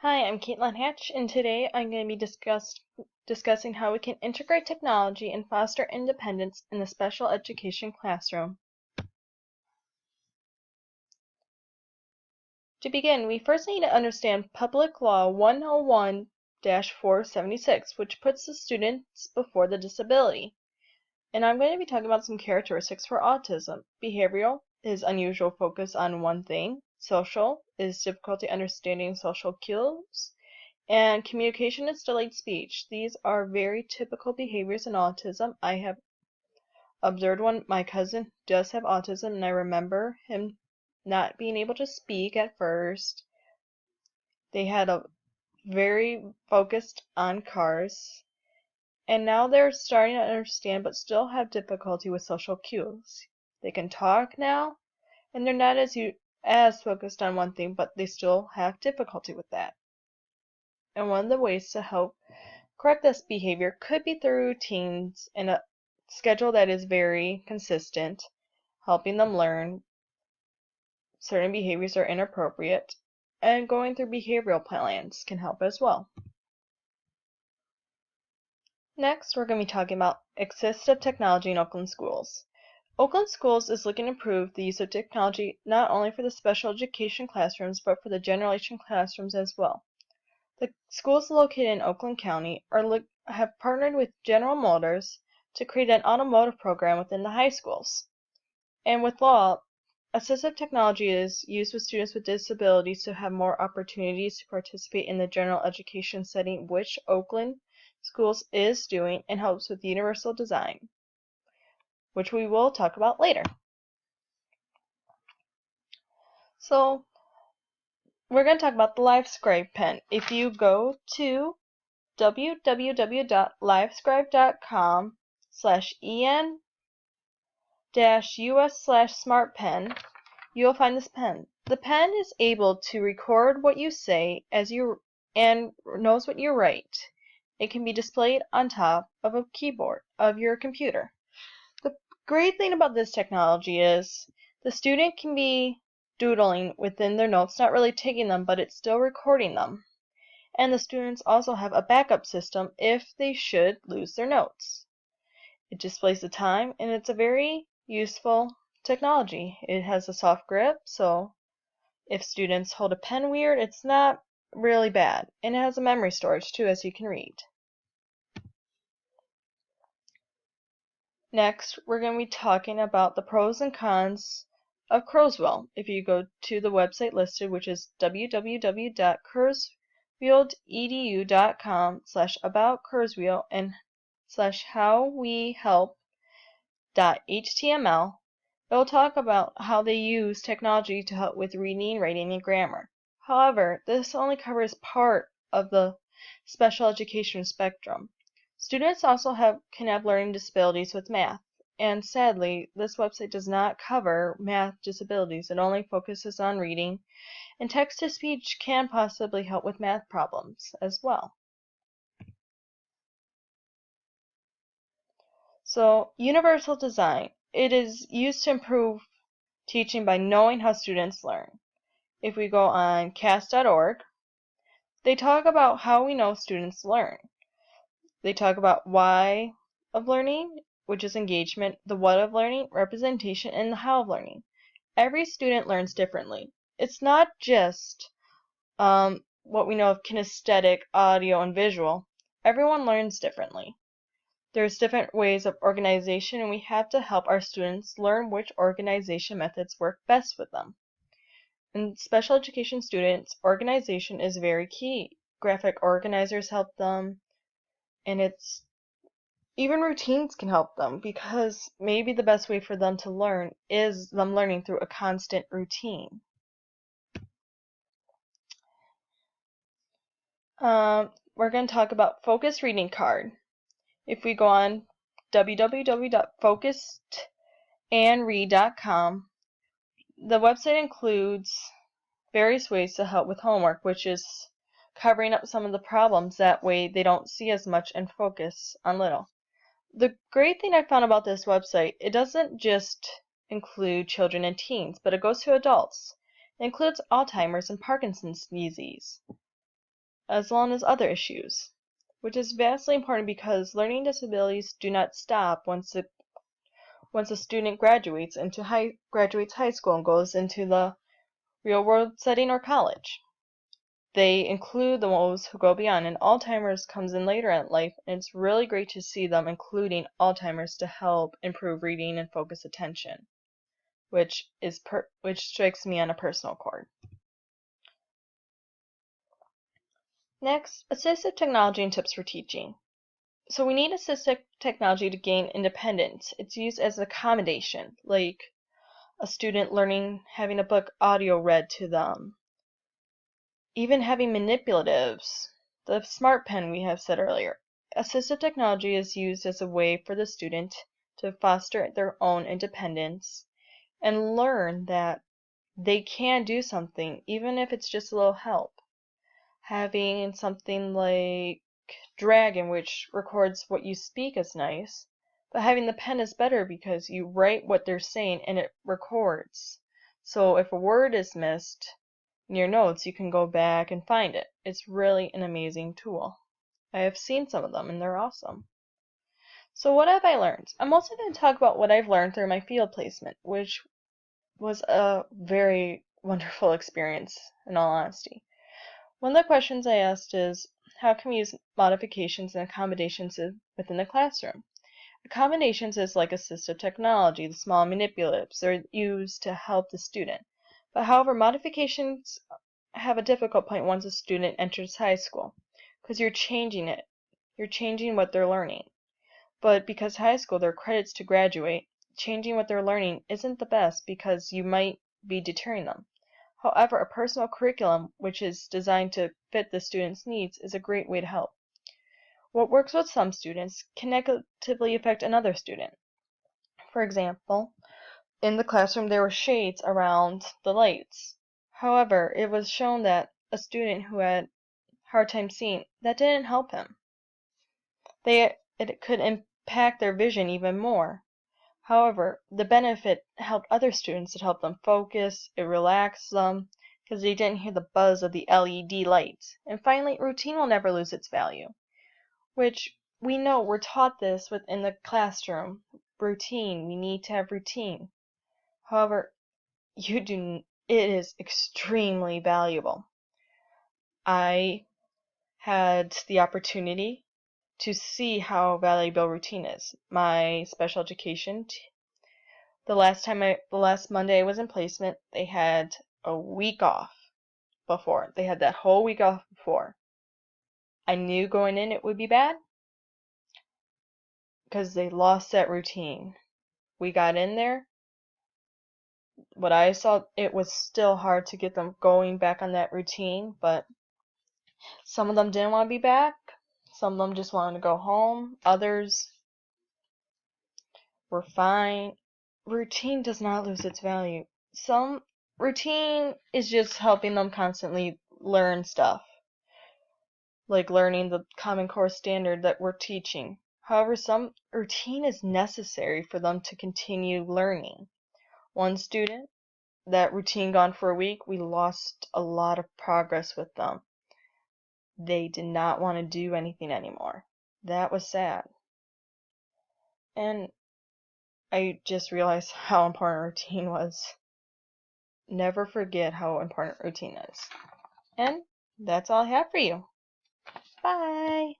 Hi, I'm Caitlin Hatch, and today I'm going to be discussing how we can integrate technology and foster independence in the special education classroom. To begin, we first need to understand Public Law 101-476, which puts the students before the disability. And I'm going to be talking about some characteristics for autism. Behavioral is unusual focus on one thing. Social is difficulty understanding social cues. And communication is delayed speech. These are very typical behaviors in autism. I have observed one. My cousin does have autism, and I remember him not being able to speak at first. They had a very focused on cars, and now they're starting to understand but still have difficulty with social cues. They can talk now, and they're not as focused on one thing, but they still have difficulty with that. And one of the ways to help correct this behavior could be through routines and a schedule that is very consistent, helping them learn certain behaviors are inappropriate, and going through behavioral plans can help as well. Next, we're going to be talking about assistive technology in Oakland schools. Oakland Schools is looking to improve the use of technology not only for the special education classrooms, but for the general education classrooms as well. The schools located in Oakland County have partnered with General Motors to create an automotive program within the high schools. And with law, assistive technology is used with students with disabilities to have more opportunities to participate in the general education setting, which Oakland Schools is doing and helps with universal design, which we will talk about later. So, we're going to talk about the LiveScribe pen. If you go to www.livescribe.com/en-us/smartpen, you'll find this pen. The pen is able to record what you say and knows what you write. It can be displayed on top of a keyboard of your computer. The great thing about this technology is the student can be doodling within their notes, not really taking them, but it's still recording them. And the students also have a backup system if they should lose their notes. It displays the time, and it's a very useful technology. It has a soft grip, so if students hold a pen weird, it's not really bad. And it has a memory storage too, as you can read. Next, we're going to be talking about the pros and cons of Kurzweil. If you go to the website listed, which is www.kurzweil.edu.com/about-Kurzweil and /howwehelp.html, it will talk about how they use technology to help with reading, writing, and grammar. However, this only covers part of the special education spectrum. Students also can have learning disabilities with math, and sadly, this website does not cover math disabilities. It only focuses on reading, and text-to-speech can possibly help with math problems as well. So, universal design. It is used to improve teaching by knowing how students learn. If we go on cast.org, they talk about how we know students learn. They talk about why of learning, which is engagement, the what of learning, representation, and the how of learning. Every student learns differently. It's not just what we know of kinesthetic, audio, and visual. Everyone learns differently. There's different ways of organization, and we have to help our students learn which organization methods work best with them. In special education students, organization is very key. Graphic organizers help them, and even routines can help them, because maybe the best way for them to learn is them learning through a constant routine. We're going to talk about Focus Reading Card. If we go on www.focusedandread.com, the website includes various ways to help with homework, which is covering up some of the problems. That way they don't see as much and focus on little. The great thing I found about this website, it doesn't just include children and teens, but it goes to adults. It includes Alzheimer's and Parkinson's disease. as well as other issues, which is vastly important because learning disabilities do not stop once a student graduates high school and goes into the real world setting or college. They include those who go beyond, and Alzheimer's comes in later in life, and it's really great to see them including Alzheimer's to help improve reading and focus attention, which strikes me on a personal chord. Next, assistive technology and tips for teaching. So we need assistive technology to gain independence. It's used as an accommodation, like a student having a book audio read to them, even having manipulatives, the smart pen we have said earlier. Assistive technology is used as a way for the student to foster their own independence and learn that they can do something, even if it's just a little help. Having something like Dragon, which records what you speak, is nice, but having the pen is better because you write what they're saying and it records. So if a word is missed in your notes, you can go back and find it. It's really an amazing tool. I have seen some of them and they're awesome. So what have I learned? I'm also going to talk about what I've learned through my field placement, which was a very wonderful experience in all honesty. One of the questions I asked is, how can we use modifications and accommodations within the classroom? Accommodations is like assistive technology. The small manipulatives are used to help the student. But however, modifications have a difficult point once a student enters high school, because you're changing it. You're changing what they're learning. But because high school, there are credits to graduate, changing what they're learning isn't the best because you might be deterring them. However, a personal curriculum, which is designed to fit the student's needs, is a great way to help. What works with some students can negatively affect another student. For example, in the classroom there were shades around the lights. However, it was shown that a student who had a hard time seeing, that didn't help him. It could impact their vision even more. However, the benefit helped other students. It helped them focus, it relaxed them, because they didn't hear the buzz of the LED lights. And finally, routine will never lose its value, which we know we're taught this within the classroom. Routine, we need to have routine. However, it is extremely valuable. I had the opportunity to see how valuable routine is. My special education, the last Monday I was in placement, they had a week off before. They had that whole week off before. I knew going in it would be bad because they lost that routine. We got in there. What I saw, it was still hard to get them going back on that routine, but some of them didn't want to be back. Some of them just wanted to go home. Others were fine. Routine does not lose its value. Some routine is just helping them constantly learn stuff, like learning the Common Core standard that we're teaching. However, some routine is necessary for them to continue learning. One student, that routine gone for a week, we lost a lot of progress with them. They did not want to do anything anymore. That was sad. And I just realized how important routine was. Never forget how important routine is. And that's all I have for you. Bye!